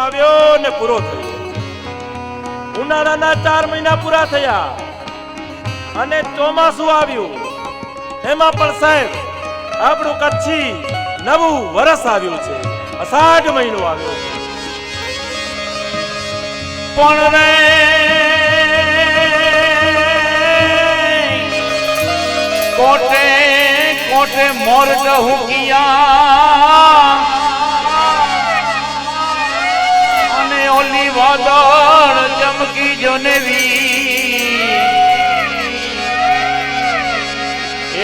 આવ્યો ને પૂરો થયો. ઉનાળાના 4 મહિના પૂરા થયા અને ચોમાસું આવ્યું. એમાં પણ સાહેબ આપણું કચ્છી નવું વરસ આવ્યું છે. અષાઢ મહિનો આવ્યો છે. પણ રે કોટે કોટે મોર ડહુકિયા અને ઓલી વાદળ ચમકી જોનેવી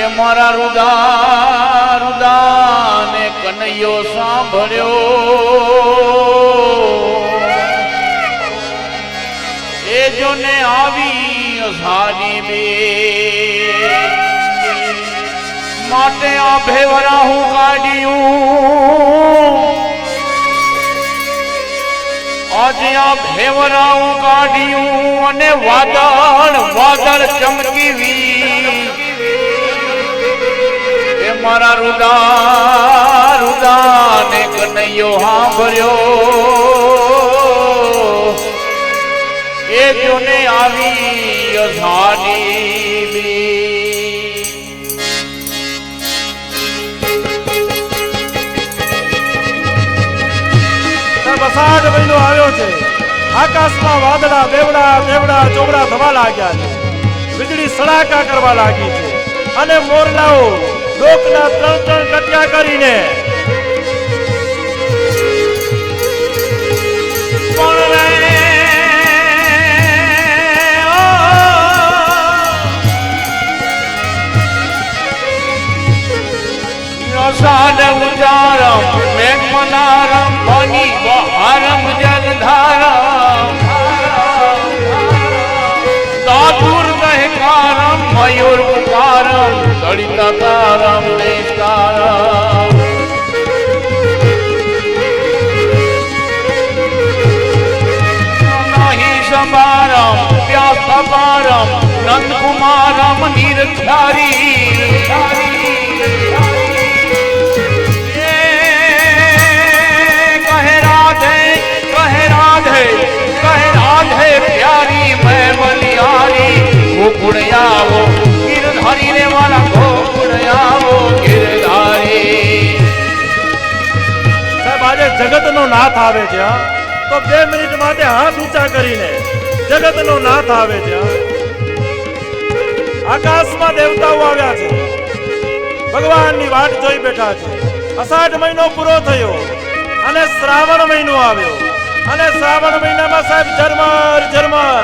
એ મારા રુદા રુદા ને કનૈયો સાંભળ્યો એ જોને આવી સારી બે માટે આ ભેવરા હું કાઢ્યું આજે આ ભેવરા હું કાઢ્યું અને વાદળ વાદળ ચમકીવી એ મારા રુદા રુદા ને કનૈયો સાંભળ્યો એ જોને આવી અઝાડી અષાઢ મહિનો આવ્યો છે. આકાશમાં વાદળા બેવડા બેવડા ચોવડા થવા લાગ્યા છે. વીજળી સડાકા કરવા લાગી છે અને મોરલાઓ ડોકના 3 કટિયા કરીને સાડમ ઉજારમ મેઘમનારમ બની બહારમ જલધારમ દાતુર દહેકારમ મયુર પુકારમ દળિતાકારમ દેશકારમ નહીં સંભારમ વ્યાસ અપારમ નંદકુમારમ નિરખ્યારી प्यारी मैं बलियारी गोकुड़ियावो गिरधारी रे वाला गोकुड़ियावो गिरधारी. સાહેબ આજે જગતનો નાથ આવે છે તો 2 મિનિટ માટે હાથ ઊંચા કરીને જગતનો નાથ આવે છે. આકાશમાં દેવતાઓ આવ્યા છે. ભગવાનની વાટ જોઈ બેઠા છે. અષાઢ મહિનો પૂરો થયો અને શ્રાવણ મહિનો આવ્યો અને શ્રાવણ મહિનામાં સાહેબ ઝરમર ઝરમર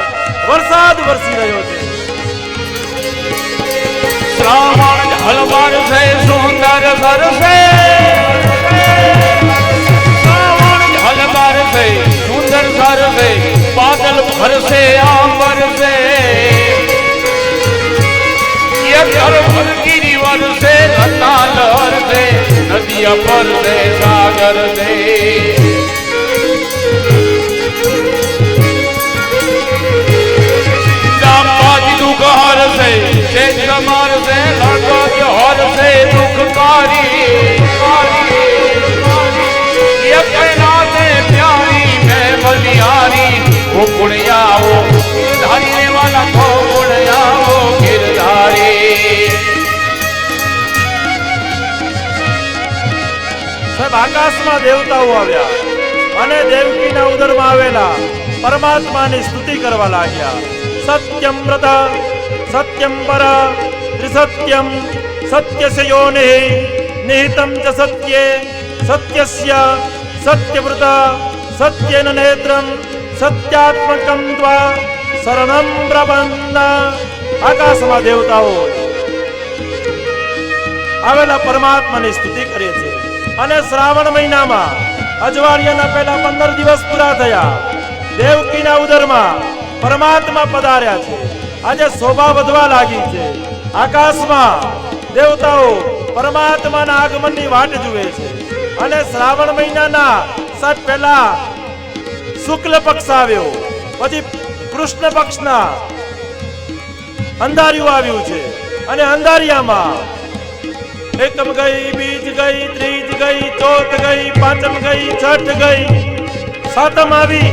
વરસાદ વરસી રહ્યો છે. શ્રાવણ ઝલમર સે સુંદર સરસે શ્રાવણ ઝલમર સે સુંદર સરસે બાદલ ભરસે આંબર સે ये करवल गिरिवर से लता लहर से नदिया पर से सागर से दुखहर से कमर से लड़का जोहर से दुखकारी ये कहना से प्यारी मैं बलियारी वो कुड़िया वो गिरधारी वाला को कुड़िया वो गिरधारी. સાહેબ આકાશમાં દેવતાઓ આવ્યા અને દેવકીના ઉદરમાં આવેલા પરમાત્માની સ્તુતિ કરવા લાગ્યા. सत्यम व्रत सत्यम पर त्रिसत्यम सत्यस्य योनिः निहितं च सत्ये सत्यस्य सत्यव्रत सत्येन नेत्रं सत्यात्मकं त्वा शरणं प्रपन्न. આકાશમાં દેવતાઓ આવેલા પરમાત્માની સ્તુતિ કરે છે અને શ્રાવણ મહિનામાં અજવાળિયાના પહેલા 15 દિવસ પૂરા થયા. દેવકીના ઉદરમાં પરમાત્મા પધાર્યા છે. આજે શોભા વધવા લાગી છે. આકાશમાં દેવતાઓ પરમાત્માના આગમનની વાટ જુએ છે અને શ્રાવણ મહિનાના સાત પહેલા શુક્લ પક્ષ આવ્યો, પછી કૃષ્ણ પક્ષના અંધારિયું આવ્યું છે અને અંધારિયામાં એકમ ગઈ, બીજ ગઈ, ત્રીજ ગઈ, ચોથ ગઈ, પાંચમ ગઈ, છઠ ગઈ, સાતમ આવી,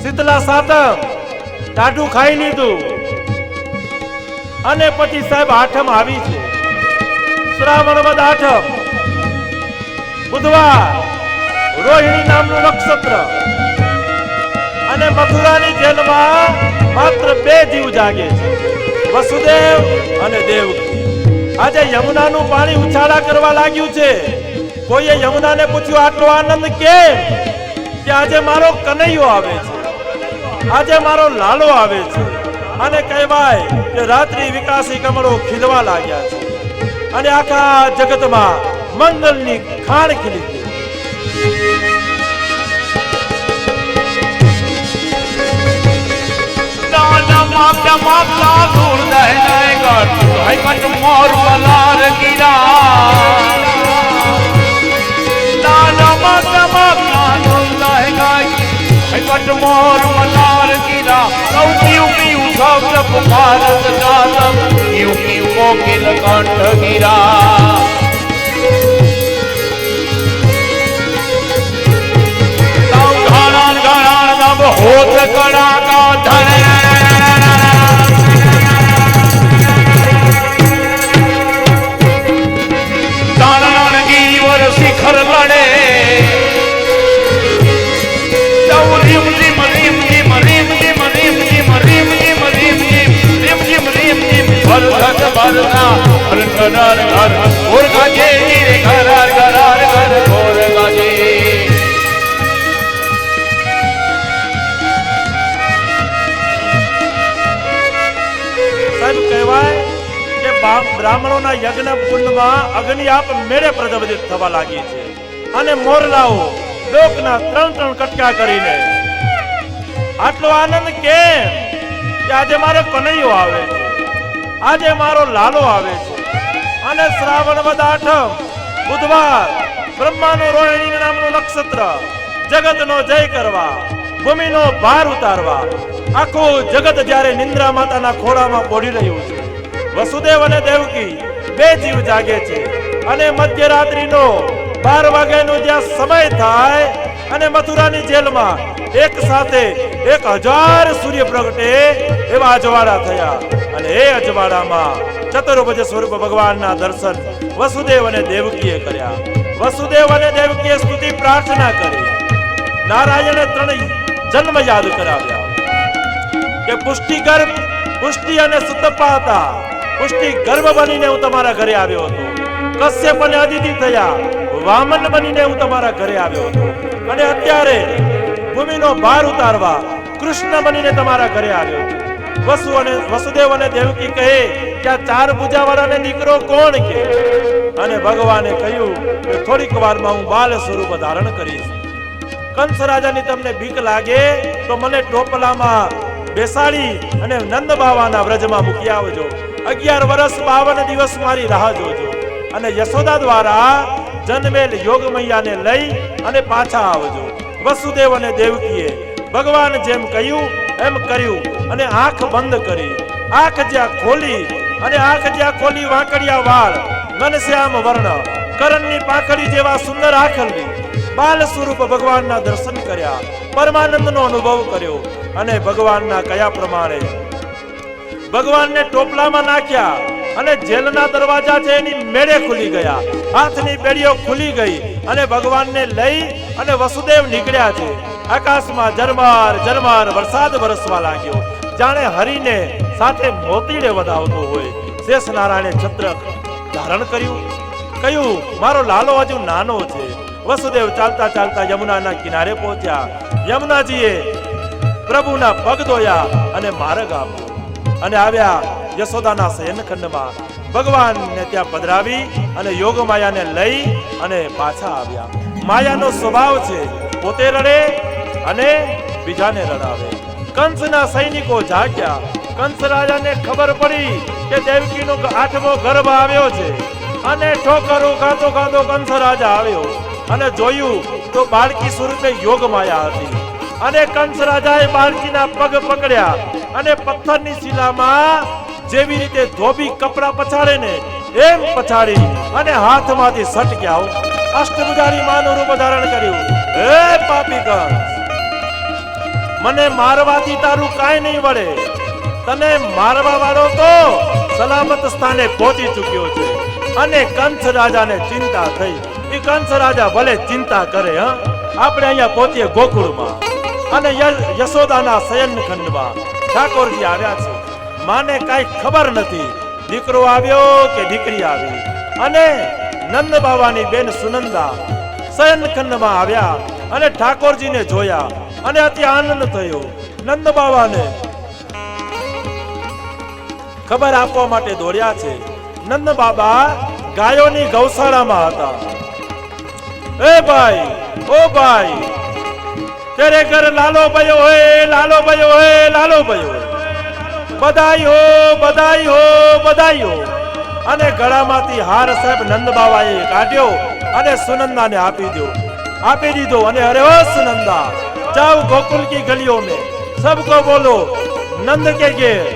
શીતલા સાતમ ટાઢું ખાઈ લીધું અને પછી સાહેબ આઠમ આવી છે, શ્રાવણ વદ આઠમ, બુધવાર, રોહિણી નામનું નક્ષત્ર અને મથુરાની જેલમાં માત્ર 2 જીવ જાગે છે, વસુદેવ અને દેવકી. આજે યમુનાનું પાણી ઉછાળા કરવા લાગ્યું છે. કોઈએ યમુનાને પૂછ્યું આટલો આનંદ કેમ? કે આજે મારો કનૈયો આવે છે, આજે મારો લાલો આવે છે. અને કહેવાય કે રાત્રિ વિકાસી કમળો ખીલવા લાગ્યા છે અને આખા જગતમાં મંગલની ખાણ ખીલી છે. મોર મલાર ગીરા સૌ પીવું સૌરભ ભારત જાતમ પીવું પીવું કોકિલ કંઠ ગીરા. હોત કડાકા ધન શિખર લડે રીમ રીમ રીમ રીમ રીમ રીમ રીમ રીમ રીમ રીમ રીમ રીમ રીમ રીમ રીમ ભરત ભરના હર ઘર ઘર ઓર ગાજે રે ઘર ઘર ઘર ઓર ગાજે. સાહેબ કહેવાય કે બ્રાહ્મણોના યજ્ઞ કુંડમાં અગ્નિ આપ મેળે પ્રજ્વલિત થવા લાગી છે અને મોરલાઓ લોકના 3 કટકા કરીને આટલો આનંદ કેમ? કે આજે મારો કનૈયો આવે છે, આજે મારો લાલો આવે છે. અને શ્રાવણ વદ આઠમ, બુધવાર, બ્રહ્માનું રોહિણી નામનું નક્ષત્ર, જગતનો જય કરવા, ભૂમિનો ભાર ઉતારવા, આખું જગત જ્યારે નિંદ્રા માતાના ખોળામાં પોઢી રહ્યું છે. વસુદેવ અને દેવકી 2 જીવ જાગે છે અને મધ્યરાત્રિનો 12 વાગ્યાનો જ્યાં સમય થાય અને મથુરાની જેલમાં એક સાથે 1000 સૂર્ય પ્રગટે એવા અજવાળા થયા અને એ અજવાળામાં ચતુર્ભુજ સ્વરૂપ ભગવાનના દર્શન વસુદેવ અને દેવકીએ કર્યા. વસુદેવ અને દેવકીએ સ્તુતિ પ્રાર્થના કરી. નારાયણે 3 જન્મ યાદ કરાવ્યા કે પુષ્ટિ અને સુતપા હતા. પુષ્ટિ ગર્ભ બનીને હું તમારા ઘરે આવ્યો હતો, કશ્યપ અને અદિતિ થયા, વામન બનીને હું તમારા ઘરે આવ્યો હતો અને અત્યારે ભૂમિનો ભાર ઉતારવા કૃષ્ણ બનીને તમારા ઘરે આવ્યો છું. વસુદેવ અને દેવકી કહે કે આ 4 ભુજાવાળાને દીકરો કોણ કે? અને ભગવાને કહ્યું કે થોડીક વારમાં હું બાલ સ્વરૂપ ધારણ કરીશ. કંસ રાજાની તમને બીક લાગે તો મને ટોપલામાં બેસાડી અને નંદ બાવાના વ્રજમાં મૂકી આવજો. 11 વર્ષ 52 દિવસ મારી રાહ જોજો અને યશોદા દ્વારા જન્મેલ યોગ મૈયાને લઈ અને પાછા આવજો. વસુદેવ અને દેવકીએ ભગવાન જેમ કહ્યું એમ કર્યું અને આંખ બંધ કરી. આંખ જ્યાં ખોલી વાંકડિયા વાળ, ઘનશ્યામ વર્ણ, કરણની પાંખડી જેવા સુંદર આંખલી બાલ સ્વરૂપ ભગવાનના દર્શન કર્યા, પરમાનંદનો અનુભવ કર્યો અને ભગવાનના કયા પ્રમાણે ભગવાનને ટોપલામાં નાખ્યા અને જેલના દરવાજા છે એની મેળે ખુલી ગયા, હાથની બેડીઓ ખુલી ગઈ અને ભગવાનને લઈ અને વસુદેવ નીકળ્યા છે. આકાશમાં ઝરમર ઝરમર વરસાદ વરસવા લાગ્યો, જાણે હરીને સાથે મોતીડે વધાવતો હોય. શેષ નારાયણે છત્ર ધારણ કર્યું, કહ્યું મારો લાલો હજુ નાનો છે. વસુદેવ ચાલતા ચાલતા યમુનાના કિનારે પહોંચ્યા. યમુનાજીએ પ્રભુના પગ ધોયા અને માર્ગ આપ્યો અને આવ્યા યશોદાના શયનખંડમાં. ભગવાનને ત્યાં પધરાવી અને યોગ માયાને લઈ અને પાછા આવ્યા. માયાનો સ્વભાવ છે પોતે રડે અને બીજાને રડાવે. કંસના સૈનિકો જાગ્યા. કંસ રાજાને ખબર પડી કે દેવકીનો 8મો ગર્ભ આવ્યો છે અને ઠોકરો ખાતો ખાતો કંસ રાજા આવ્યો અને જોયું તો બાળકી સ્વરૂપે યોગ માયા હતી અને કંસ રાજાએ બાળકીના પગ પકડ્યા અને પથ્થરની શિલામાં જેવી રીતે ધોબી કપડા પછાડે ને એમ પછાડી અને હાથમાંથી સટક્યા. અષ્ટભુજાની માનું રૂપ ધારણ કર્યું. હે પાપી કંસ, મને મારવાથી તારું કાંઈ નહીં વળે. તને મારવા વાળો તો સલામત સ્થાને પહોંચી ચૂક્યો છે. અને કંસ રાજાને ચિંતા થઈ. એ કંસ રાજા ભલે ચિંતા કરે, આપણે અહીંયા પહોંચીએ ગોકુળમાં અને યશોદાના શયનખંડમાં ઠાકોરજી આવ્યા છે. માને કાંઈ ખબર નથી દીકરો આવ્યો કે દીકરી આવી. અને નંદ બાવાની બેન સુનંદા શયનખંડમાં આવ્યા અને ઠાકોરજીને જોયા અને અતિ આનંદ થયો. નંદ બાવાને ખબર આપવા માટે દોડ્યા છે. નંદ બાબા ગાયોની ગૌશાળામાં હતા. એ ભાઈ, ઓ ભાઈ, તેરે ઘર લાલો ભયો હે, લાલો ભયો હે, લાલો ભયો. બધાઈ હો, બધાઈ હો, બધાઈ હો. અને ગળામાંથી હાર સાહેબ નંદ બાવાએ કાઢ્યો અને સુનંદાને આપી દીધો. અને અરે ઓ સુનંદા, जाओ गोकुल की गलियों में सबको बोलो नंद के घेर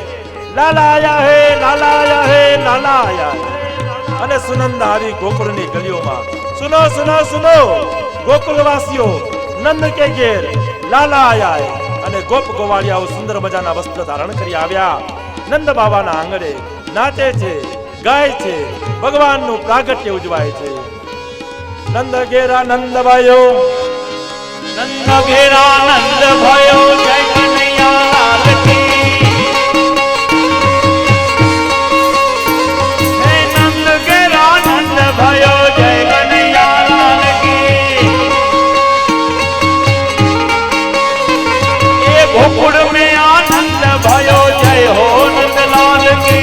लाला आया है, लाला आया है, लाला आया है. અને સુનંદા આવી ગોકુળની ગલીઓમાં સુનો સુનો સુનો ગોકુલવાસીઓ, નંદ કે ઘેર લાલા આયા હે. અને ગોપ ગોવાળિયાઓ સુંદર મજાના વસ્ત્ર ધારણ કરી આવ્યા. નંદ બાબાના આંગણે નાચે છે, ગાય છે, ભગવાનનું પ્રાગટ્ય ઉજવાય છે. નંદ ઘેરા નંદ ભાઈઓ, નંદ ઘેરા નંદ ભયો જય કનૈયા લાલ કી. હે નંદ ઘેરા નંદ ભયો જય કનૈયા લાલ કી. એ ગોકુળ में आनंद भयो जय हो नंद लाल की.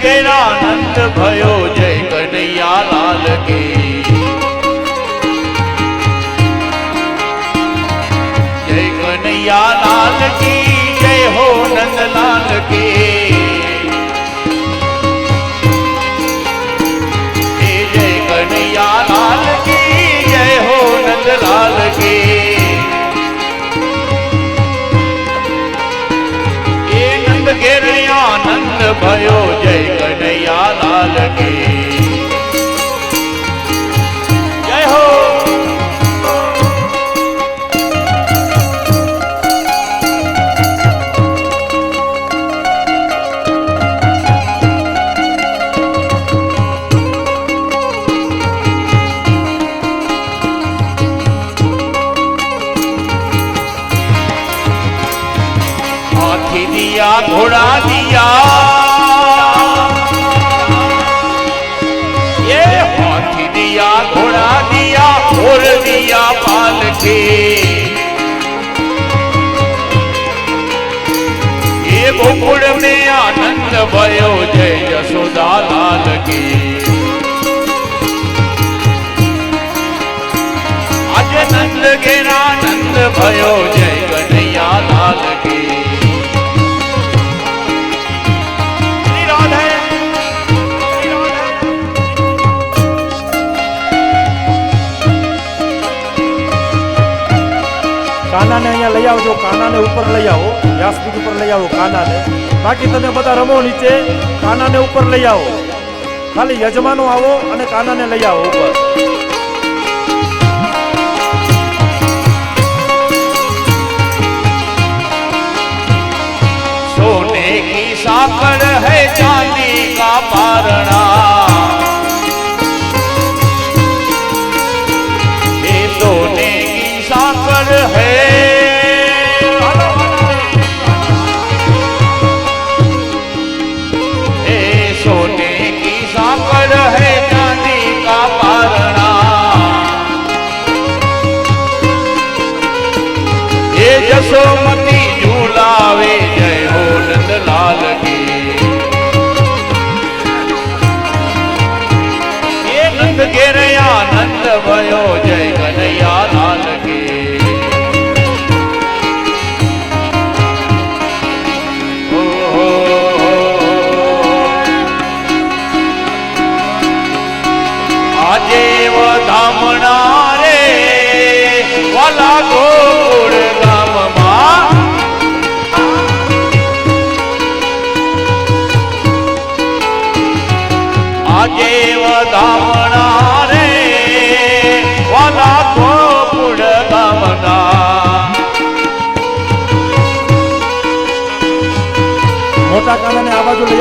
घेरा नंद भयो जय कन्हैया लाल की. जय कन्हैया लाल की जय हो नंद लाल की. जय कन्हैया लाल की जय हो नंद लाल की. नंद घेरिया नंद भयो जय कन्हैया लाल की. जय हो. हाथी दिया घोड़ा दिया, ये हाथी दिया घोड़ा दिया और दिया पालकी. ये गोकुल में आनंद भयो जय यशोदा लाल की. आज नंद घेरा नंद भयो जय कन्हैया लाल की. કાનાને અહીંયા લઈ આવજો, કાનાને ઉપર લઈ આવો, વ્યાસપીઠ ઉપર લઈ આવો કાનાને. બાકી તમે બધા રમો નીચે, કાનાને ઉપર લઈ આવો. ખાલી યજમાનો આવો અને કાનાને લઈ આવો ઉપર. सोने की साकर है चांदी का पारणा. ये सोने की साकर है. ये सोने की साकर है चांदी का पारणा. ये यशोमती झूलावे जय हो नंद लाल की. ये नंद घेरया नंद भयो जय कन्हैया लाल की. ओ हो आजे वो धामणा रे वाला गोकुळ गाम.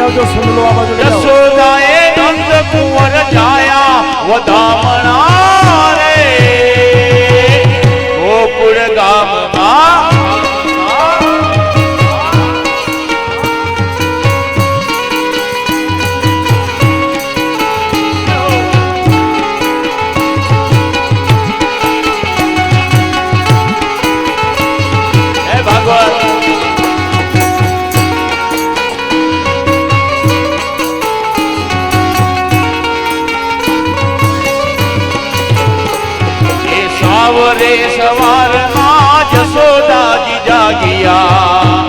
આવજો સુંદલો આ બાજુ લઈ આવો. યશોદાએ નંદ કુંવર જાયા વધામણા રે ગોકુળ ગામમાં હે ભાગવત સાવરે સવારમાં જશોદાજી જાગિયા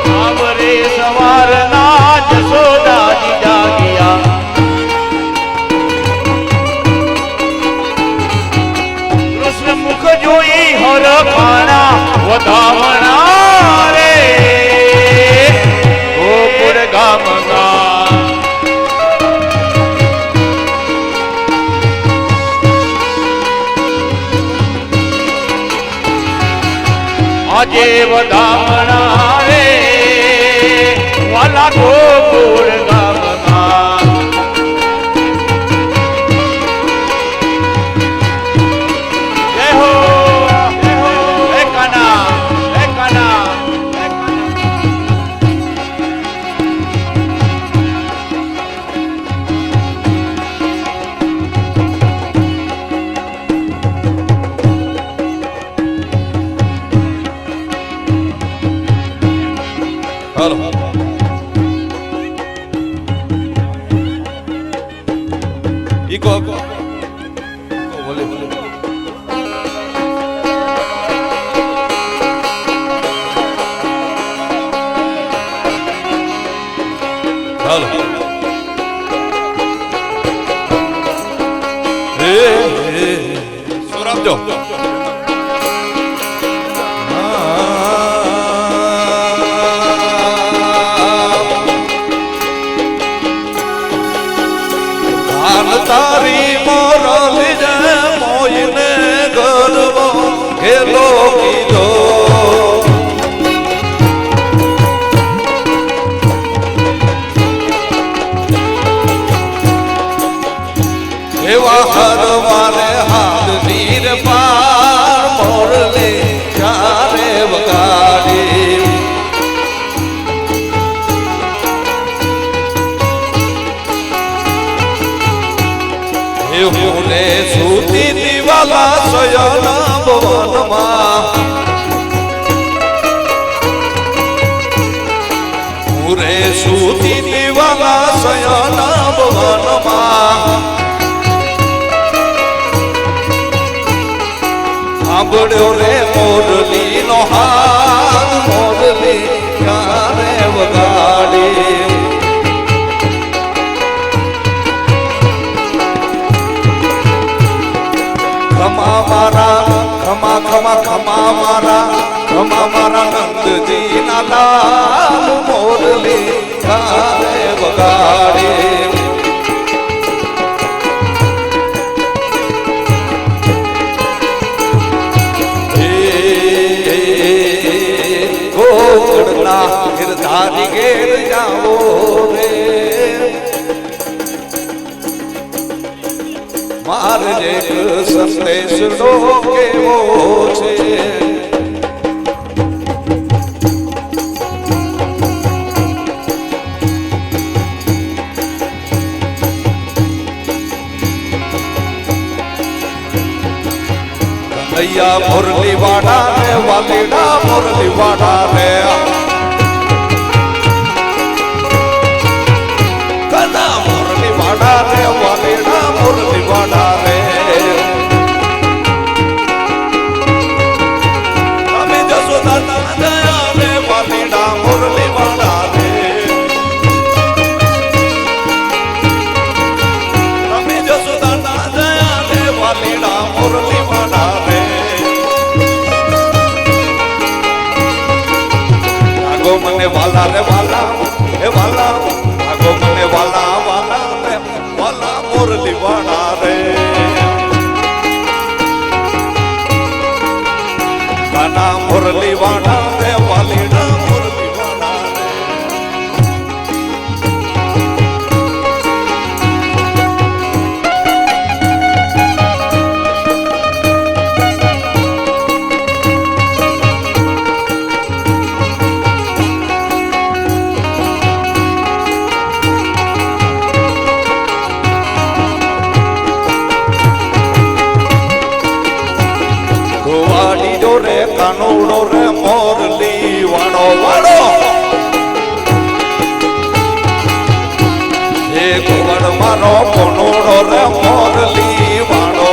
સાવરે સવારના જશોદાજી જાગિયા કૃષ્ણ મુખ જોઈ હર ખાણા વધામણા રે ગોકુળ ગામના આજે વધામણા રે વાલા ગોકુળ ગામમાં જય હો હે કાના હે કાના હે હાલો ઈકો બોલે બોલે હાલો હે સુરાબજો તારી મોરલી જે મોઈને ગરબો ખેલો કીધો એવા હરવારે હાથ નીર પાર મોરલી ચારે વગાડી હુને સૂતી દિવાલા શયન ભવનમાં હુરે સૂતી દિવાલા શયન ભવનમાં સાંભળ્યો રે મોરલી નો હાથ મોરલી ક્યારે વગાડી ખમા મારા ખમા ખમા ખમા મારા નંદજી ના લાલ મોરલી ક્યારે વગાડી ગોકળના ગિરધારી ઘેર જાઓ રે મારે એક સંદેશ નો કેવો છે કનૈયા મુરલી વાડા રે વાલીડા મુરલી વાડા રે કના મુરલી વાડા રે વાલીડા મુરલી વાડા રે અમે જશોદા દયા રે વાલીડા મુરલી વાડા રે અમે જશોદા દયા રે વાલીડા મુરલી વાડા રે આગો મને વાલા રે વાલા હે વાલા આગો મને વાલા વાલા રે વાલા મુરલી વાડા રે કાના મુરલી વાડા રે વાલીડા કનુડો રે મોરલી વાળો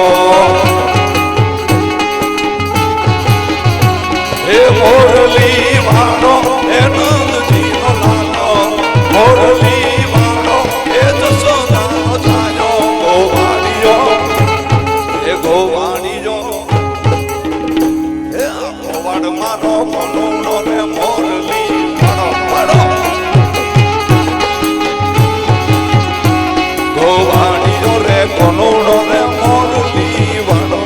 હે મોરલી વાળો હે નંદજીનો લાલો મોરલી વાળો હે જશોદાનો છાયો ગોવાળિયો હે ગોવાળિયો હે ગોવાળ મારો કનુડો રે મોરલી વાળો વાળો ગોવાળિયો રે કનુડો રે મોરલી વાળો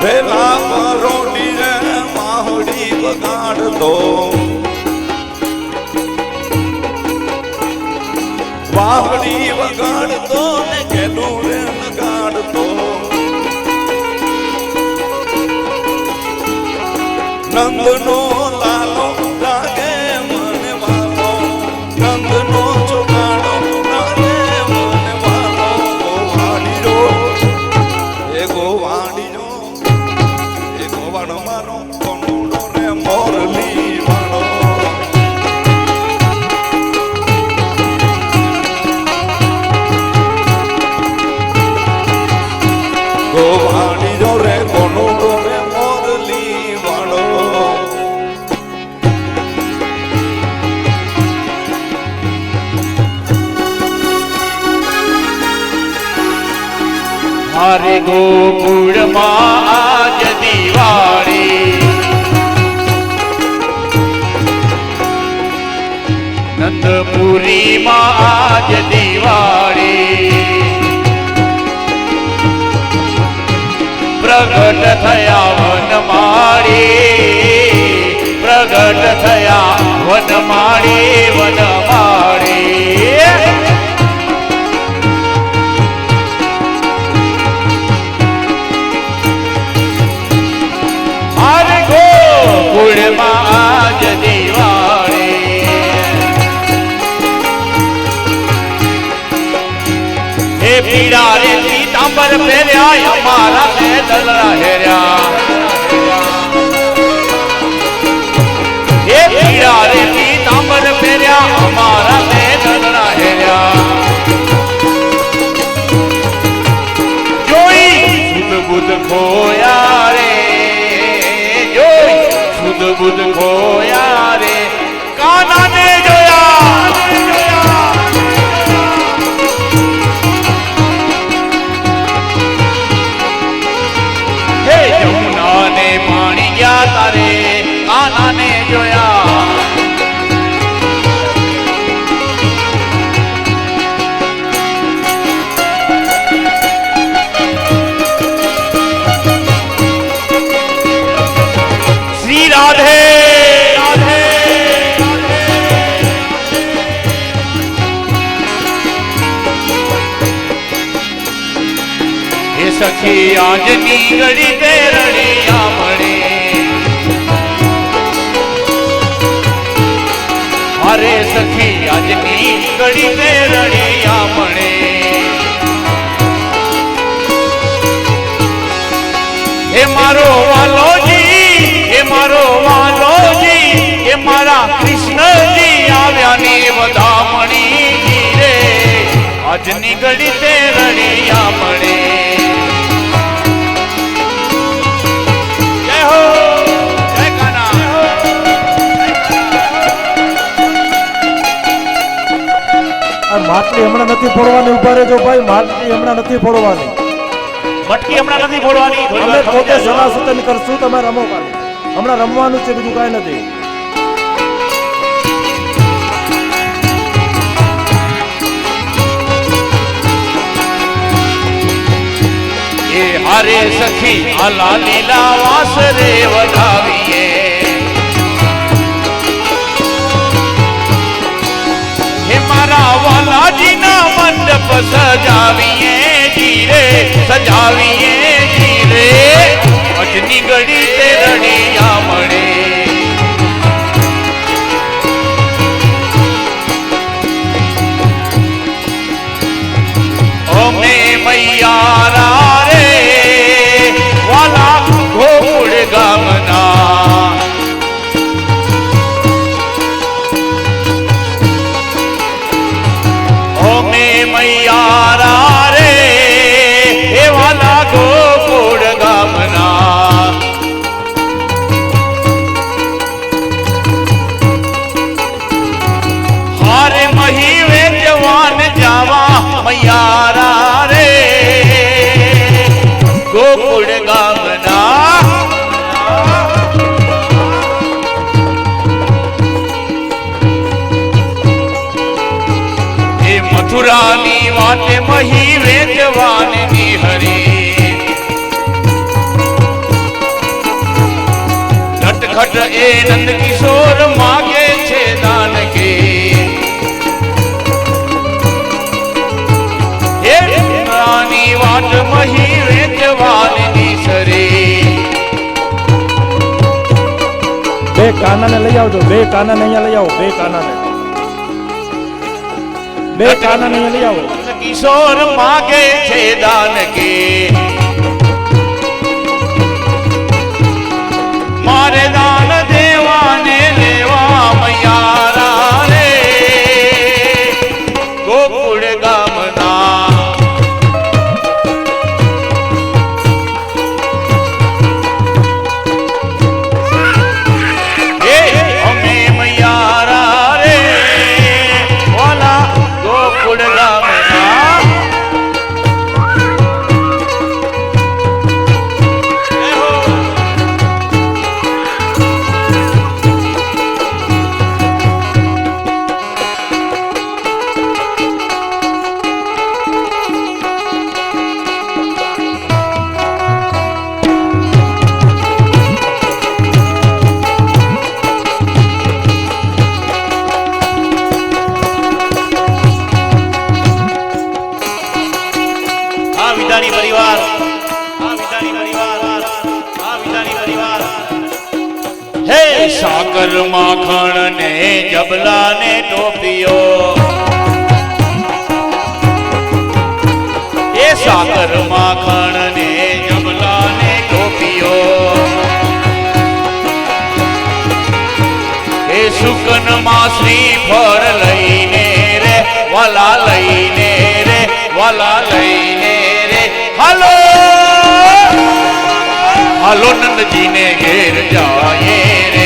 વેલા પરોડી રે માહડી વગાડતો વાહડી વગાડતો ને કેલું રે લગાડતો નંદનો લાલો લાગે મને વાલો નંદનો ચોગાડો લાગે મને વાલો ગોવાળીયો એ ગોવાળીયો એ ગોવાળ મારો કનુડો રે મોરલી વાળો ગોવાળીયો રે કનુડો રે મોરલી વાળો મારે ગોકુળમાં આજ દિવાળી નંદપુરીમાં આજ દિવાળી પ્રગટ થયા વનમાળી પ્રગટ થયા વનમાળી વનમાળી મારે ગોકુળમાં આજ દિવાળી હે પીડા રે પીતાંબર પહેર્યા અમારા બે દલરા હેર્યા હે પીડા રે પીતાંબર પહેર્યા અમારા બે દલરા હેર્યા જોઈ સુધ બુધ ખોયા રે જોઈ સુધ બુધ ખોયા રે કાનાને જોયા હે જમુનાને પાણી ગયા તારે કાનાને જોયા શ્રી રાધે રાધે હે સખી આજની ઘડી તે રડિયા મળે અરે સખી આજની ઘડી તે રડિયા મળે હે મારો વાલોજી હે મારો વાલોજી હે મારા કૃષ્ણજી આવ્યા ને વધામણી રે આજની ઘડી તે રડિયા મળે જય હો જય કાના આ માટલી હમણાં નથી ફોડવાની, ઉભા રહેજો ભાઈ, માટલી હમણાં નથી ફોડવાની. મટકી હમણાં નથી ફોડવાની અમે પોતે સલાહ સૂચન કરશું, તમે રમો ખાલી. હમણાં રમવાનું છે, બીજું કાંઈ નથી. એ હારે સખી આલા લીલા વાસરે વધાવીએ હે મારા વાલાજીના મંડપ સજાવીએ જીરે સજાવીએ જીરે અજની ઘડી તે રડિયા મળે પુરાની વાતે મહી વેચવાની હરી નટખટ એ નંદ કિશોર માગે છે દાન કે હે પુરાની વાત મહી વેચવાની સરી બે કાનાને લઈ આવજો, બે કાનાને અહીંયા લઈ આવો, બે કાનાને લઈ આવો. કિશોર માગે છે દાન કે મારે દાન દેવાને લેવા મૈયારા રે ગોકુળ ગામના અમે મૈયારા રે વાલા ગોકુળ ગામના સાકર માખણ ને જબલા ને ટોપીઓ એ સાકર માખણ ને જબલા ને ટોપીઓ એ સુકન માં શ્રીફળ લઈને રે વાલા લઈને રે વાલા લઈને રે હાલો હાલો નંદજી ને ઘેર જાય રે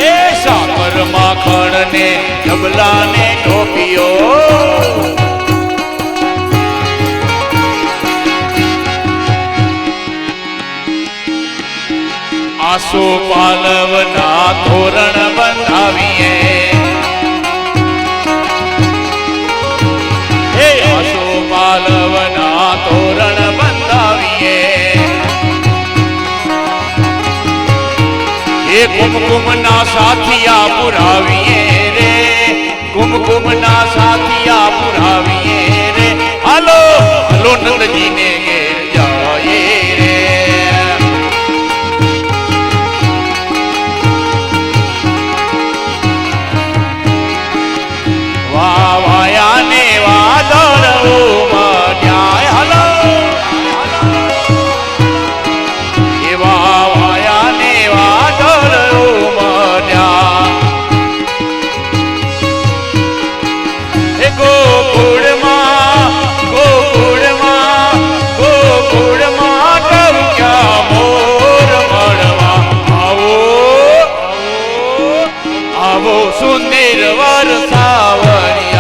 એ સાકર માખણ ને જબલા ને ટોપીઓ આસો પાલવના તોરણ બંધાવીએ પાલવના તોરણ બંધાવીએ એ કુમકુમ ના સાથિયા પુરાવીએ રે કુમકુમ ના સાથિયા પુરાવીએ રે હાલો હાલો નંદજી ને ઘેર જાય રે વાહ વાયા ને વાદળ ઉમટ્યા હાલો એવા વાયા ને વાદળ ઉમટ્યા એ ગોકુળમાં ટવક્યા મોર મળવા આવો આવો સુંદર વરસાવરિયા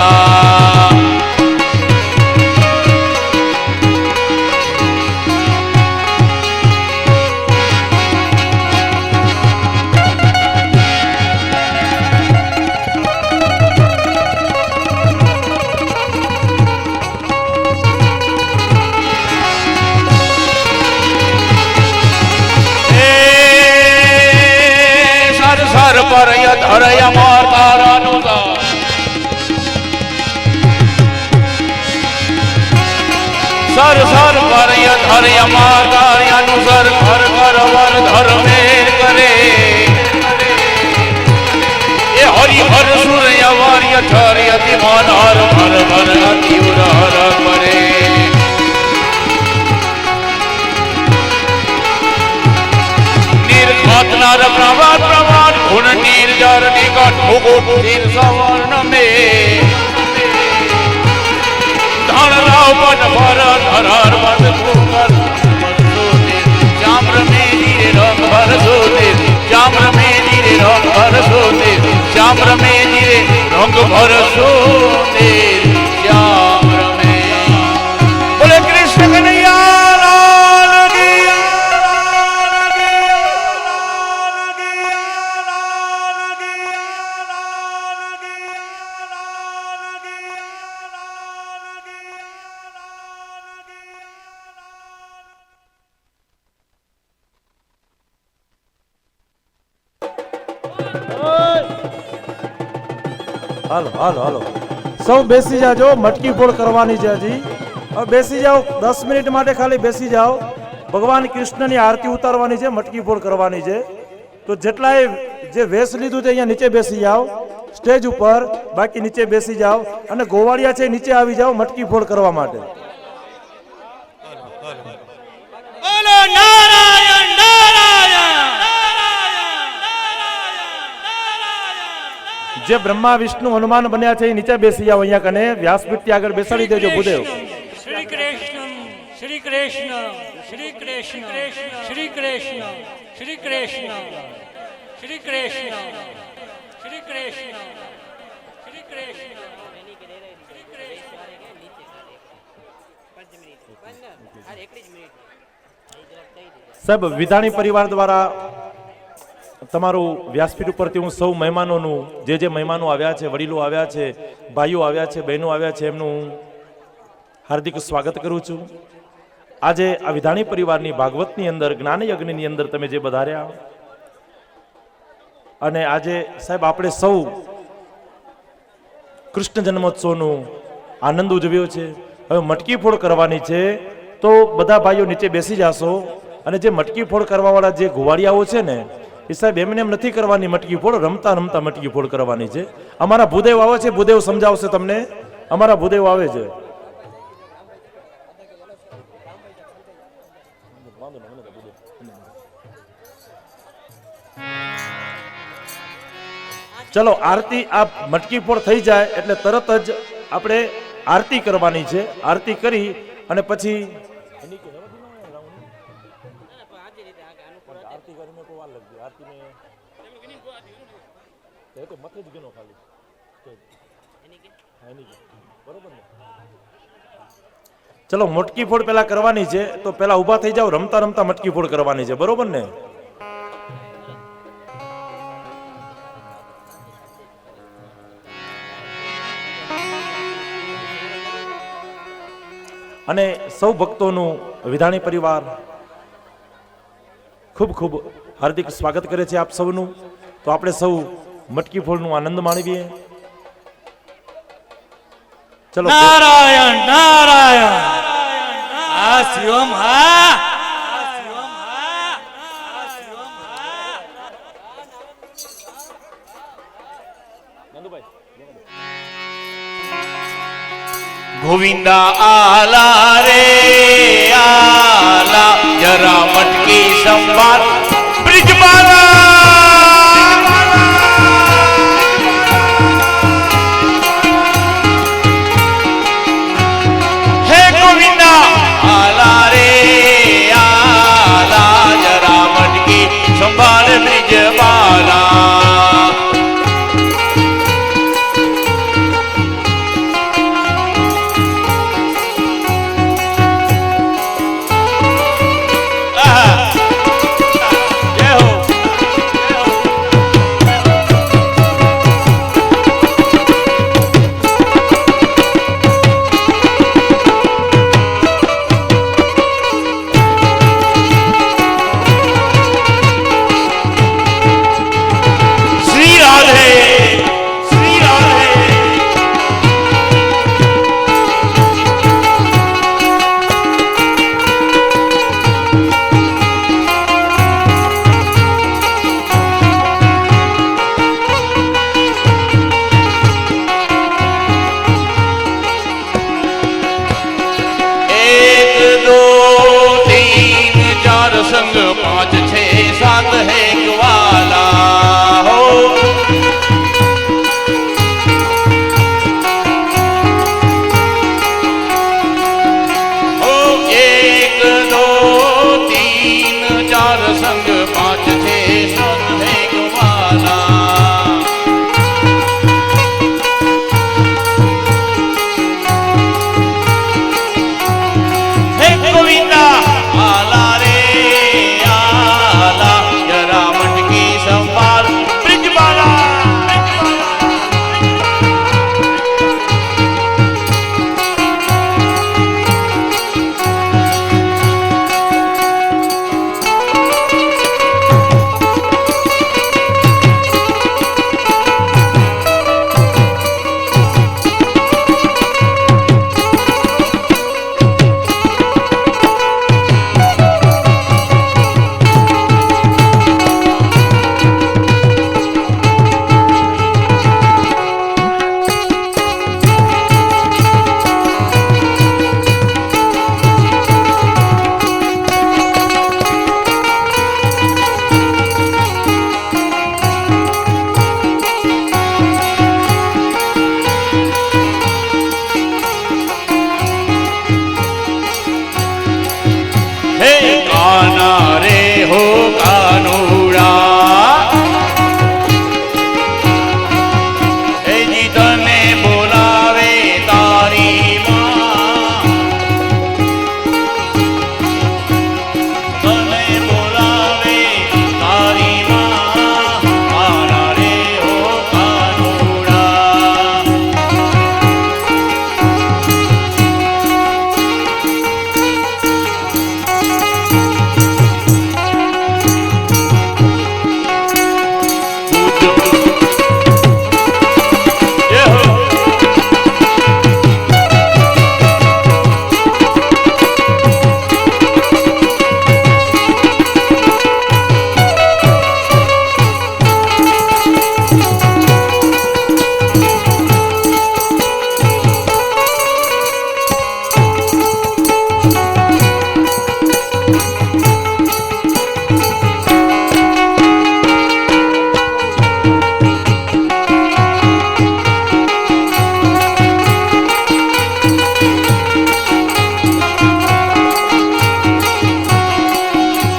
સર પર ધરય માર તારાનું સર સર પર ધરય માર તારાનું સર ઘર ઘર વર ધર્મે કરે એ હરિ હર સૂર્ય વાર્ય ધર્ય તિ મનહર ભર ભર અતિ ઉરહર કરે નિર્ઘાતનાર પ્રવાદ પ્રવાદ ગુણ નિર્જર નિકટ મુકુટ ધીર સવર્ણ મે ધણ રાવ પટ ભર ધરર મત કુકર ચામ્ર મે ધીરે રંગ ભર સોતે ચામ્ર મે ધીરે રંગ ભર સોતે ચામ્ર મે ધીરે રંગ ભર સોતે ચામ્ર મે બોલે કૃષ્ણ કનૈયા લાલ કી હાલો હાલો હાલો સૌ બેસી જાજો, મટકી ફોડ કરવાની છે હજી. હવે બેસી જાઓ, 10 મિનિટ માટે ખાલી બેસી જાઓ. ભગવાન કૃષ્ણની આરતી ઉતારવાની છે, મટકી ફોડ કરવાની છે. તો જેટલાએ જે વેશ લીધું છે અહીંયા નીચે બેસી જાઓ સ્ટેજ ઉપર, બાકી નીચે બેસી જાઓ. અને ગોવાળિયા છે નીચે આવી જાઓ મટકી ફોડ કરવા માટે. બોલો નારાયણ નારાયણ. જે બ્રહ્મા વિષ્ણુ હનુમાન બન્યા છે એ નીચે બેસી જાઓ. અહીંયા કને વ્યાસપીઠથી આગળ બેસાડી દેજો ભૂદેવ. શ્રી કૃષ્ણ શ્રી કૃષ્ણ શ્રી કૃષ્ણ શ્રી કૃષ્ણ શ્રી કૃષ્ણ શ્રી કૃષ્ણ શ્રી કૃષ્ણ શ્રી કૃષ્ણ. સાહેબ વિધાણી પરિવાર દ્વારા તમારું વ્યાસપીઠ ઉપરથી હું સૌ મહેમાનોનું, જે મહેમાનો આવ્યા છે, વડીલો આવ્યા છે, ભાઈઓ આવ્યા છે, બહેનો આવ્યા છે, એમનું હાર્દિક સ્વાગત કરું છું. આજે આ વિધાણી પરિવારની ભાગવતની અંદર, જ્ઞાન યજ્ઞની અંદર તમે જે વધાર્યા, અને આજે સાહેબ આપણે સૌ કૃષ્ણ જન્મોત્સવનું આનંદ ઉજવ્યો છે. હવે મટકી ફોડ કરવાની છે, તો બધા ભાઈઓ નીચે બેસી જાશો. અને જે મટકી ફોડ કરવાવાળા જે ઘુવાડિયાઓ છે ને, એ સાહેબ એમને એમ નથી કરવાની મટકી ફોડ, રમતા રમતા મટકી ફોડ કરવાની છે. અમારા ભૂદેવ આવે છે, ભૂદેવ સમજાવશે તમને. અમારા ભૂદેવ આવે છે. ચલો આરતી, આ મટકી ફોડ થઈ જાય એટલે તરત જ આપણે આરતી કરવાની છે. આરતી કરી અને પછી ચલો મટકી ફોડ પેલા કરવાની છે, તો પેલા ઉભા થઈ જાવ. રમતા રમતા મટકી ફોડ કરવાની છે, બરોબર ને? અને સૌ ભક્તોનું વિધાણી પરિવાર ખૂબ ખૂબ હાર્દિક સ્વાગત કરે છે આપ સૌનું. તો આપણે સૌ મટકી ફોડનો આનંદ માણીએ. ચલો નારાયણ નારાયણ. આ શિવમ હા. ગોવિંદા આલા રે આલા, જરા મટકી સંભાળ બ્રિજમાલા. હે ગોવિંદા આલા રે આલા, જરા મટકી સંભાળ બ્રિજમાલા. संग 5 6 7 है ग्वाला हो. हो 1 2 3 4 संग 5 6 7 है ग्वाला. हे गोविंदा आला रे आला, હે કાના રે હો કાનુડા હે જી તને બોલાવે તારી માં તને બોલાવે તારી માં કાના રે હો કાનુડા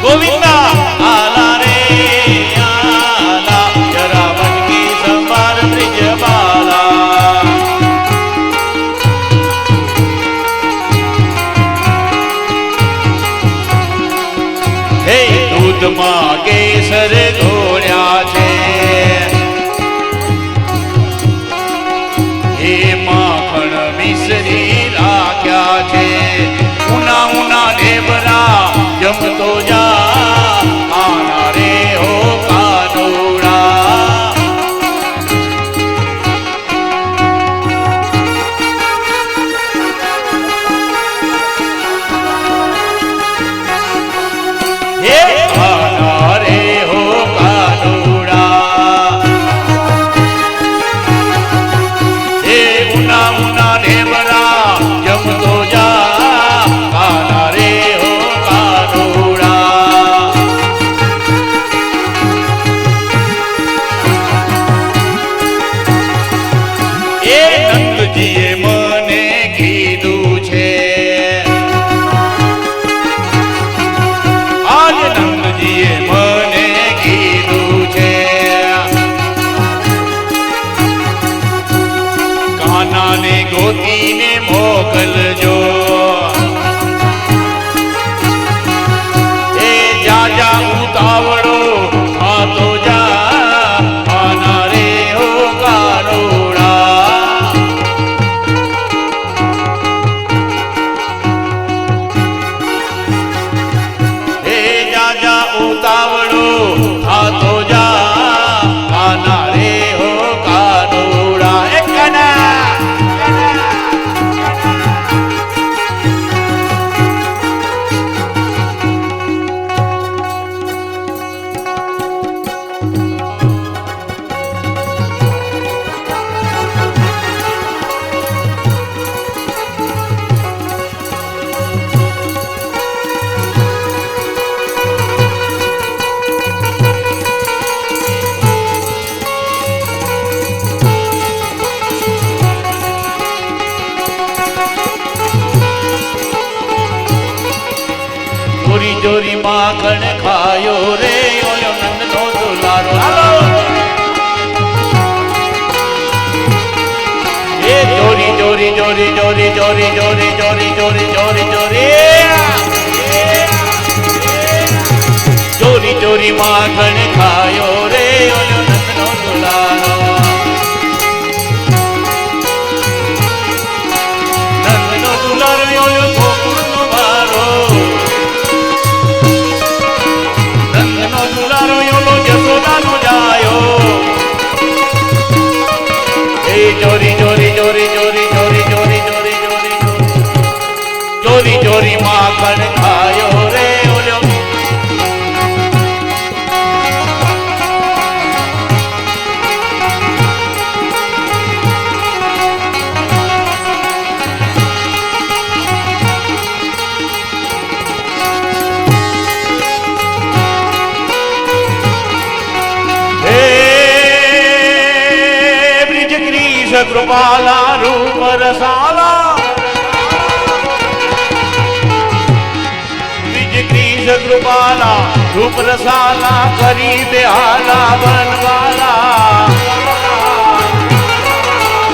ગોવિંદા આલા રે આલા જરા બનકી સંભાર બ્રિજ બાલા હે દૂધમાં કેસર ઘોળ્યા છે હે માખણ મિશ્રી રાખ્યા છે ઉના ઉના ઢેબરા જમતો જા આના રે હો કાનુડા હે આના રે હો કાનુડા હે ઉના ઉના ઢેબરા જમતો જા આના રે હો કાનુડા એ નંદજીએ મને કીધું છે આજ નંદજીએ મને કીધું છે કાનાને ગોતીને મોકલજો એ જા જા ઉતાવળો આ તો જા આના રે હો કાનુડા હે જા જા ઉતાવળો આ તો જા આના રે હો કાનુડા એ કાના ચોરી ચોરી માખણ ખાયો રે ઓલો નંદનો દુલારો હાલો એ ચોરી ચોરી ચોરી ચોરી ચોરી ચોરી ચોરી ચોરી ચોરી ચોરી ચોરી ચોરી માખણ ખાયો રે ઓલો નંદનો દુલારો નંદનો દુલારો ઓલો ગોકુળનો ભારો નંદનો દુલારો ઓલો જસોદાનો જાયો એ ચોરી ચોરી ચોરી ચોરી ચોરી ચોરી ચોરી ચોરી ચોરી ચોરી માખણ ખાયો રે ઓલો કૃપાલા રૂપ રસાલા બીજ કૃપાલા રૂપ રસાલા કરી દે હાલા બનવાલા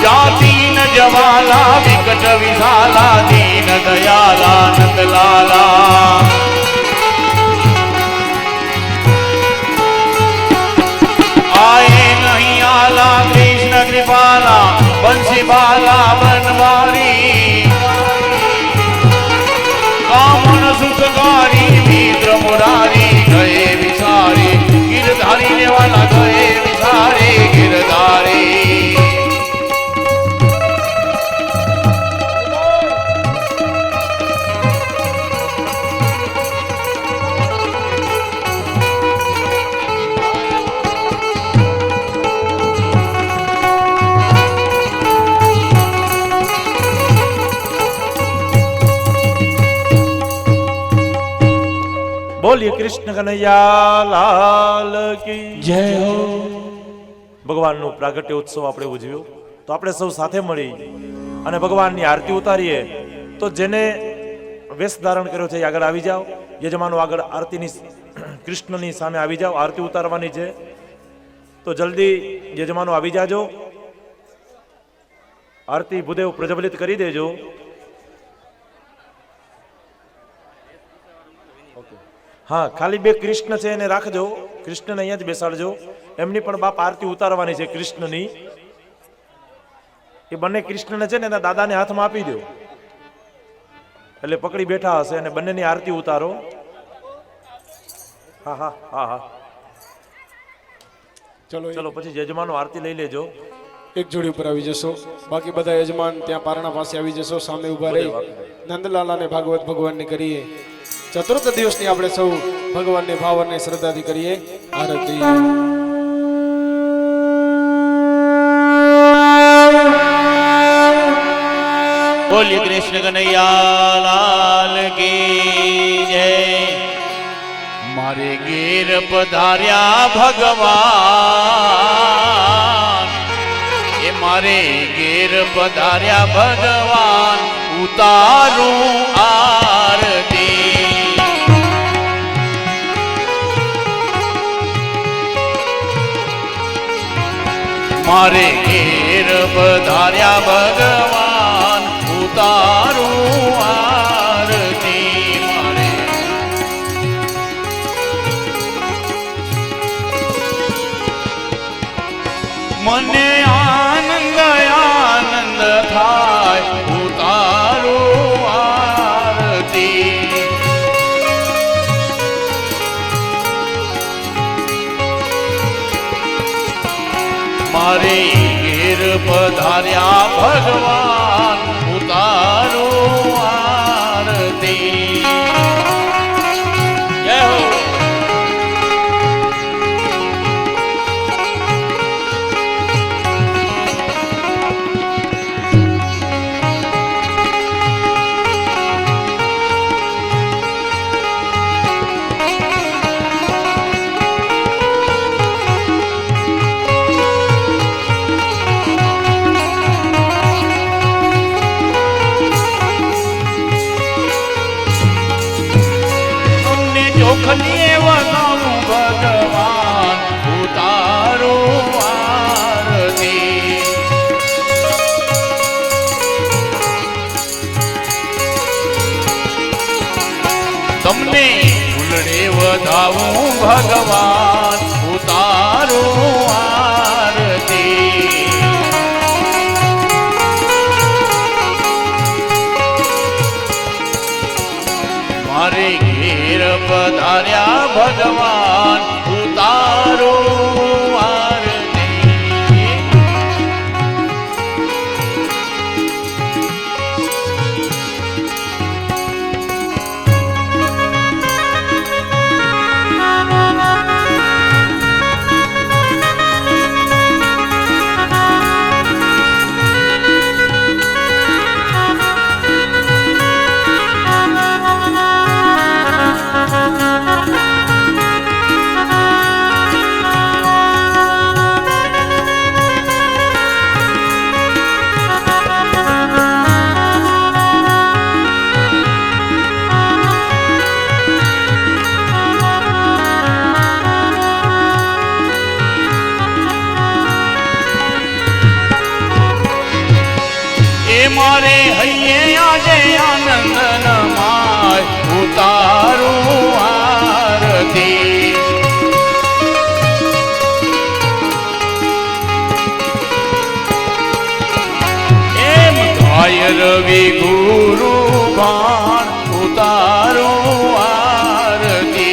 જાતિ ન જવાલા વિકટ વિશાલા દીન દયાલા નંદલાલા આયે નહીં આલા કૃષ્ણ કૃપાલા બંસી બાલા બનવારી કામન સુખકારી મિત્ર મુરારી ગયે વિસારી ગિરધારી લેવાલા ગયે વિસારી ગિરધારી બોલીએ કૃષ્ણ કનૈયા લાલ કી જય હો. ભગવાનનું પ્રાગટ્ય ઉત્સવ આપણે ઉજવ્યો તો આપણે સૌ સાથે મળી અને ભગવાનની આરતી ઉતારીએ. તો જેને વેશ ધારણ કર્યો છે એ આગળ આવી જાઓ. યજમાનો આગળ આરતીની કૃષ્ણની સામે આવી જાઓ. આરતી ઉતારવાની છે તો જલ્દી યજમાનો આવી જાજો. આરતી ભૂદેવ પ્રજ્વલિત કરી દેજો. હા, ખાલી બે કૃષ્ણ છે એને રાખજો. કૃષ્ણને અહીંયા જ બેસાડજો. એમની પણ બાપ આરતી ઉતારવાની છે કૃષ્ણની. એ બંને કૃષ્ણને છે ને એના દાદાને હાથમાં આપી દો એટલે પકડી બેઠા હશે અને બંનેની આરતી ઉતારો. હા હા હા હા ચલો પછી યજમાનો આરતી લઈ લેજો. એક જોડી ઉપર આવી જશો. બાકી બધા યજમાન ત્યાં પારણા પાસે આવી જશો. સામે ઉભા રહી નંદલાલા ને ભાગવત ભગવાનની કરીએ. ચતુર્થ દિવસની આપણે સૌ ભગવાનને ભાવ અને શ્રદ્ધાથી કરીએ આરતી. બોલીએ કૃષ્ણ કનૈયા લાલ કી જય. મારે ઘેર પધાર્યા ભગવાન એ મારે ઘેર પધાર્યા ભગવાન ઉતારું આરતી મારે ઘેર પધાર્યા ભગવાન ઉતારું આરતી મારે મને આનંદ આનંદ થાય ઉતારું આરતી મારે ઘેર પધાર્યા ભગવાન ઉતારું આરતી. જય હો. ચોખલીએ વગાવું ભગવાન ઉતારું આરતી તમને ફૂલડે વધાવું ભગવાન ઉતારું આરતી મારે ઘેર પધાર્યા ભગવાન ઉતારું આરતી ઉતારું આરતી એમ ગાય રવિ ગુરુ બાણ ઉતારું આરતી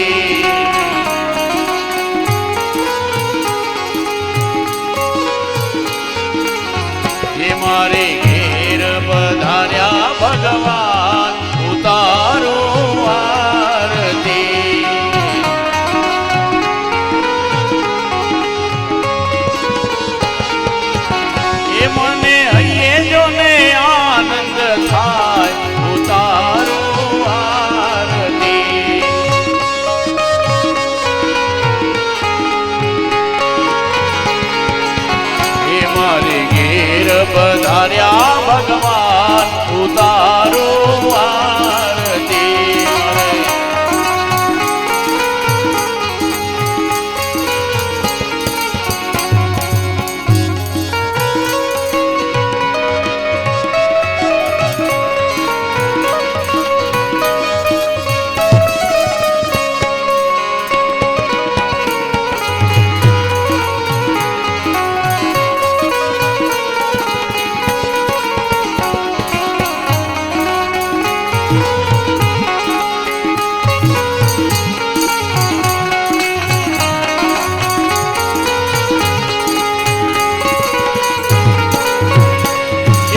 એ મારે ઘેર પધાર્યા ભગવાન ઉતારું આરતી એ મને હૈયે જો ને આનંદ થાય ઉતારું આરતી એ મારે ઘેર પધાર્યા ભગવાન ઉતારું આરતી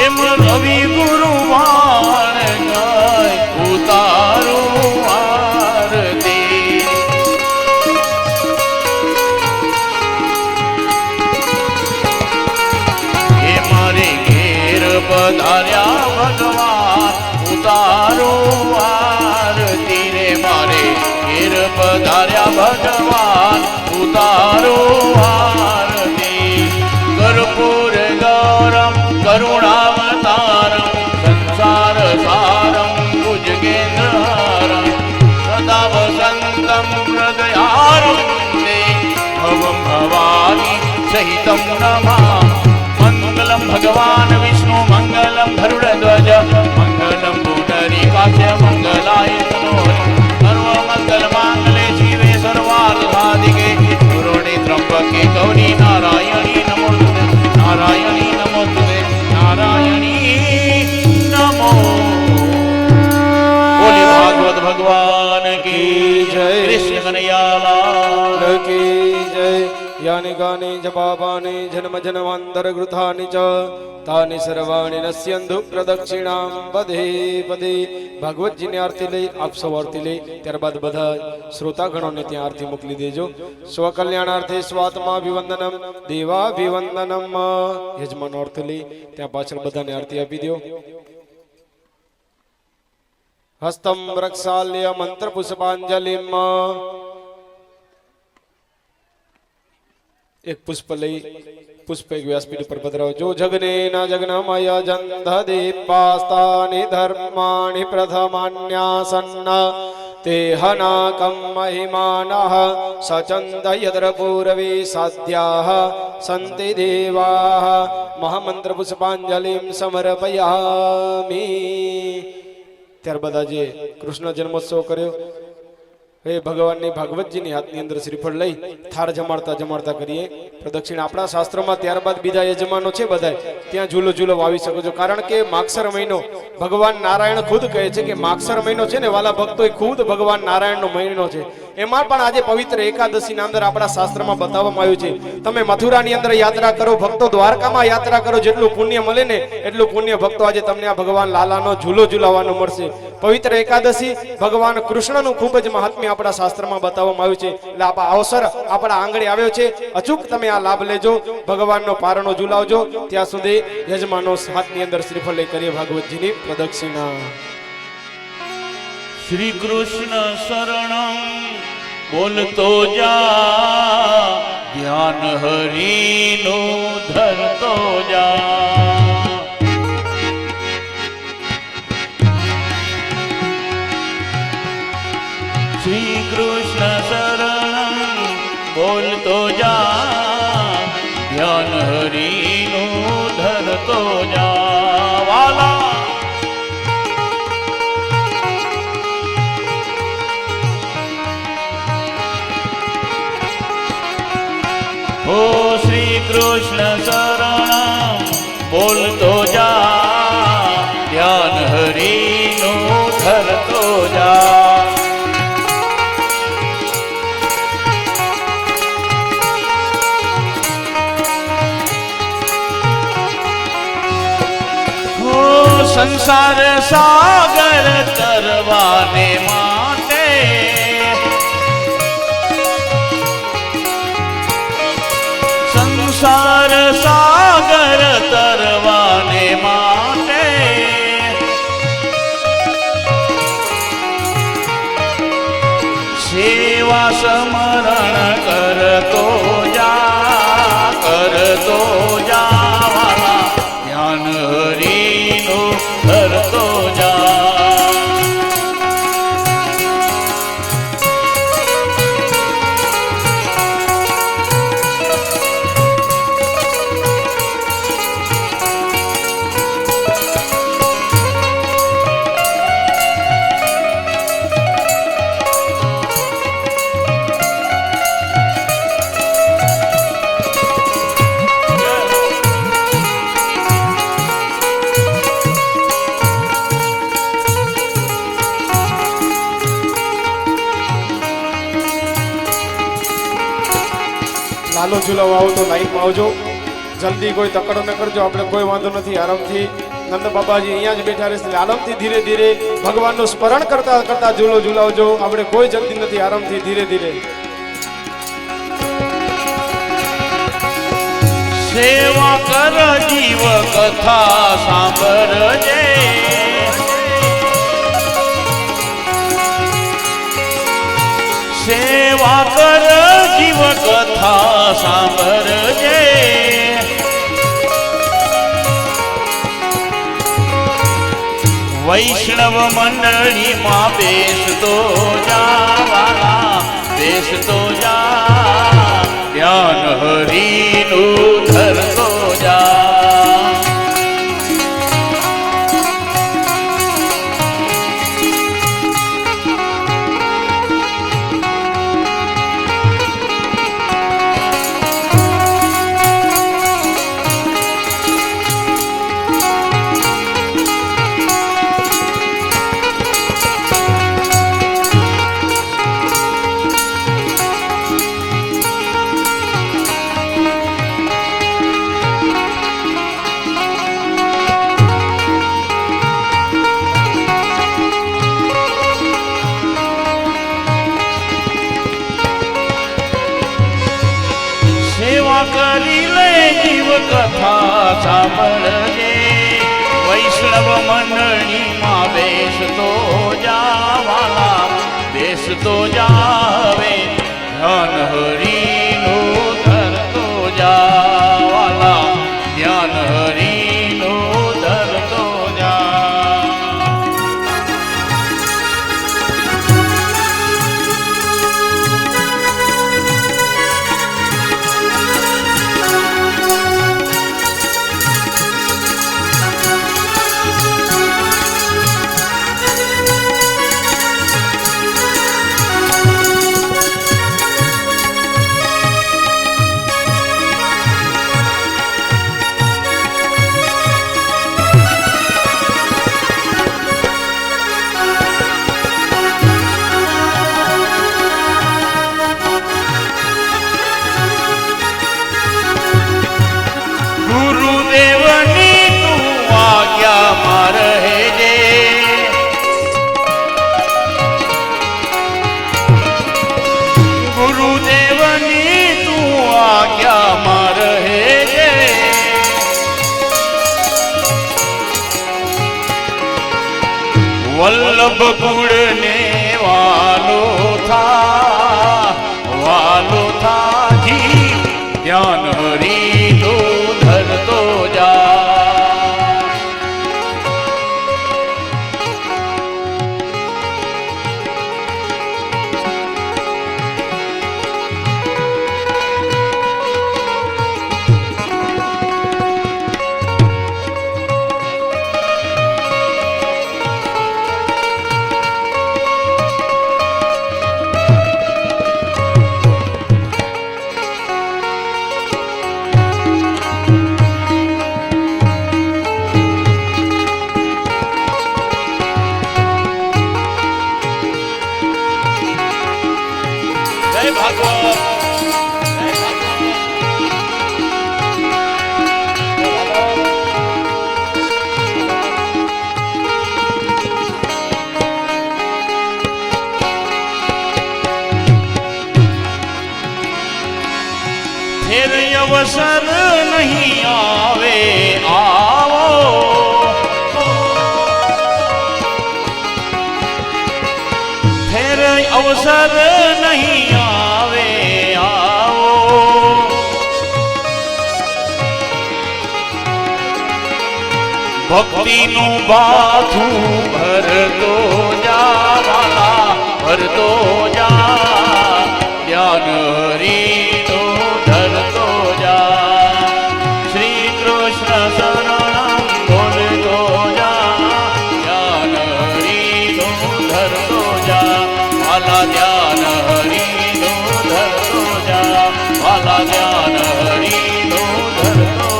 એમ રવિ ગુરુવાણ ગાય ઉતારું આરતી એ મારે ઘેર પધાર્યા ભગવાન ઉતારું આરતી રે મારે ઘેર પધાર્યા ભગવાન ઉતારું આરતી કર્પૂર ગૌરમ કરુણાવતારમ સંસાર સારમ ભુજગેન્દ્રહારમ સદા વસંતમ હૃદયારંદે ભવમ ભવાની સહિતમ નમઃ મંગલમ ભગવાન વિષ્ણુ મંગલમ ગરુડધ્વજ મંગલમ પુંડરીકાક્ષ મંગલાય તનોહરિ સર્વમંગલ માંગલે શિવે સર્વાર્થસાધિકે શરણે ત્ર્યંબકે ગૌરી નારાયણી નમોસ્તુતે નારાયણી નમોસ્તુતે નારાયણી નમો બોલે ભાગવત ભગવાન કી જય કૃષ્ણ કનૈયાલાલ કી જય યાની ગાની જપાપાની જન્મ જન્માંતર ગૃથાની ચ તાની સર્વાણી નશ્યંતુ પ્રદક્ષિણામ પદે પદે ભાગવતજીની આરતી લઈ આપ સૌ આરતી લઈ ત્યારબાદ બધા શ્રોતાગણોને ત્યાં આરતી મોકલી દેજો સ્વકલ્યાણાર્થે સ્વાત્માભિવંદનમ દેવાભિવંદનમ યજમાન આરતી લઈ ત્યાં પાછળ બધાને આરતી આપી દો હસ્તમ વૃક્ષાલ્ય મંત્ર પુષ્પાંજલિમ એક પુષ્પ લઈ પુષ્પ એક વ્યાસપીઠ ઉપર પધરાવો જો જગને ના જગનમય જંધ દીપાસ્તાની ધર્માણિ પ્રથમાન્યાસન્ન તે હનાકમ મહિમાનઃ સચંદ યદ્ર પૂર્વે સાધ્યાઃ સંતિ દેવાઃ મહામંત્ર પુષ્પાંજલિમ સમર્પયામિ ત્યારબાદ આજે કૃષ્ણ જન્મોત્સવ કર્યો હે ભગવાનની ભાગવતજીની હાથની અંદર શ્રીફળ લઈ થાળ જમાડતા જમાડતા કરીએ પ્રદક્ષિણ આપણા શાસ્ત્રોમાં ત્યારબાદ બીજા યજમાનો છે બધા ત્યાં ઝૂલો ઝૂલો વાવી શકો છો કારણ કે માગસર મહિનો ભગવાન નારાયણ ખુદ કહે છે કે માગસર મહિનો છે ને વાલા ભક્તો એ ખુદ ભગવાન નારાયણનો મહિનો છે એમાં પણ આજે પવિત્ર એકાદશીના અંદર આપણા શાસ્ત્રમાં બતાવવામાં આવ્યું છે તમે મથુરાની અંદર યાત્રા કરો ભક્તો દ્વારકામાં યાત્રા કરો જેટલું પુણ્ય મળે ને એટલું પુણ્ય ભક્તો આજે તમને આ ભગવાન લાલાનો ઝૂલો ઝૂલાવાનો મળશે પવિત્ર એકાદશી ભગવાન કૃષ્ણનું ખૂબ જ મહાત્મ્ય આપણા શાસ્ત્રમાં બતાવવામાં આવ્યું છે એટલે આ અવસર આપણા આંગણે આવ્યો છે અચૂક તમે આ લાભ લેજો ભગવાનનો પારણો ઝુલાવજો ત્યાં સુધી યજમાનો હાથની અંદર શ્રીફળ લઈ કરીએ ભાગવતજીની પ્રદક્ષિણા શ્રી કૃષ્ણ શરણમ બોલતો જા ધ્યાન હરિનો ધરતો જા શ્રી કૃષ્ણ શરણમ બોલતો જા ધ્યાન હરિનો ધરતો જા વાલા હો શ્રી કૃષ્ણ શરણ બોલતો જા ધ્યાન હરિનું ધરતો જા સંસાર સાગર તરવાને માટે સંસાર સાગર તરવાને માટે સેવા સમરણ કરતો જા વાલા જ્ઞાન હરિનું ધરતો જા લાલો ઝુલાવા આવો તો લાઈનમાં આવજો, જલ્દી કોઈ તકડો ન કરજો, આપણે કોઈ વાંધો નથી. આરામથી નંદ બાબાજી અહીંયા જ બેઠા રહેશે, આરામથી ધીરે ધીરે ભગવાનનું સ્મરણ કરતા કરતા ઝૂલો ઝુલાવજો, આપણે કોઈ જલ્દી નથી. આરામથી ધીરે ધીરે સેવા કર જીવ કથા સાંભળજે સેવા કર જીવ કથા સાંભળજે વૈષ્ણવ મંડળીમાં બેસતો જા વાલા બેસતો જા ધ્યાન હરિનું ધરતો જા કરી લે જીવ કથા સાંભળજે વૈષ્ણવ મંડળીમાં બેસતો જા વાલા બેસતો જાવે ધ્યાન હરિનું ધરતો જા વાલા ધ્યાન હરિનું ધરતો જા ગુરુદેવની તું આજ્ઞામાં રહેજે ગુરુદેવની તું આજ્ઞામાં રહેજે વલ્લભ ગુણને વાલો થા જી ધ્યાન હરિનું ધરતો જા જય ભાગવત ફેર અવસર નહીં આવે આવો ફેર અવસર નહીં આવે આવો ભક્તિનું બાથું ભરતો જા વાલા ભરતો જા ધ્યાન હરીનું ધરતો જા શ્રી કૃષ્ણ શરણમ બોલતો જા ધ્યાન હરીનું ધરતો જા વાલા ધ્યાન હરીનું ધરતો જા વાલા ધ્યાન હરીનું ધરતો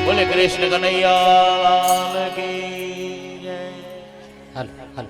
બોલે કૃષ્ણ કનૈયા લાલ કી જય. હાલ હાલ